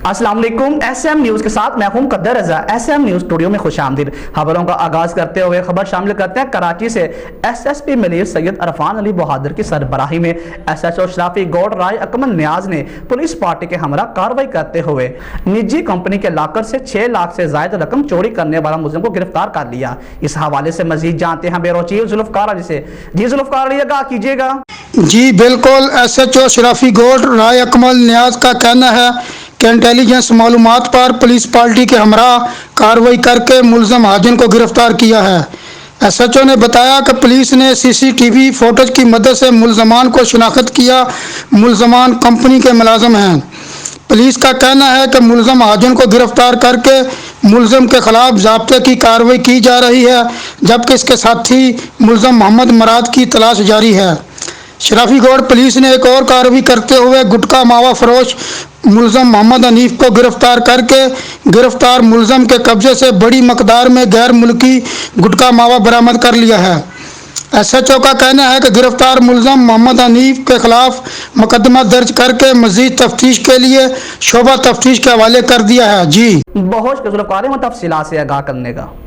अस्सलाम वालेकुम। SM news के साथ मैं हूं मुक़द्दर रज़ा। एसएम न्यूज़ स्टूडियो में खुशामदीद। खबरों का आगाज़ करते हुए खबर शामिल करते हैं कराची से। एसएसपी मलिक सैयद अरफान अली बहादुर की सरबराही में एसएचओ शराफी गौड राय अकमल नियाज ने पुलिस पार्टी के हमरा कार्रवाई करते हुए निजी कंपनी के लाकर से 6 लाख से ज़ायद रकम चोरी करने वाला मुलजिम को गिरफ्तार कर लिया। इस हवाले से मजीद जानते हैं ब्यूरो चीफ जुल्फ़कार अली से। जी जुल्फ़कार अली, आगाह कीजिएगा। जी बिल्कुल, एसएचओ शराफी गौड राय अकमल नियाज का कहना है कि इंटेलिजेंस मालूमात पर पुलिस पार्टी के हमरा कार्रवाई करके मुलजम हाजिन को गिरफ्तार किया है। एसएचओ ने बताया कि पुलिस ने सीसीटीवी फुटेज की मदद से मुलजमान को शिनाख्त किया। मुलजमान कंपनी के मुलाजिम हैं। पुलिस का कहना है कि मुलजम हाजिन को गिरफ्तार करके मुलजम के खिलाफ ज़ाब्ते की कार्रवाई की जा रही है, जबकि इसके साथी मुलजम मोहम्मद मराद की तलाश जारी है। शराफी गौड पुलिस ने एक और कार्रवाई करते हुए गुटखा मावा फरोश मुलजम मोहम्मद हनीफ को गिरफ्तार करके गिरफ्तार मुलजम के कब्जे से बड़ी मकदार में गैर मुल्की गुटखा मावा बरामद कर लिया है। एसएचओ का कहना है कि गिरफ्तार मुलजम मोहम्मद हनीफ के खिलाफ मुकदमा दर्ज करके मजीद तफ्तीश के लिए शोबा तफ्तीश के हवाले कर दिया है। जी बहुत शुक्रिया जुल्फ़कार में तफसीलात से आगाह करने का।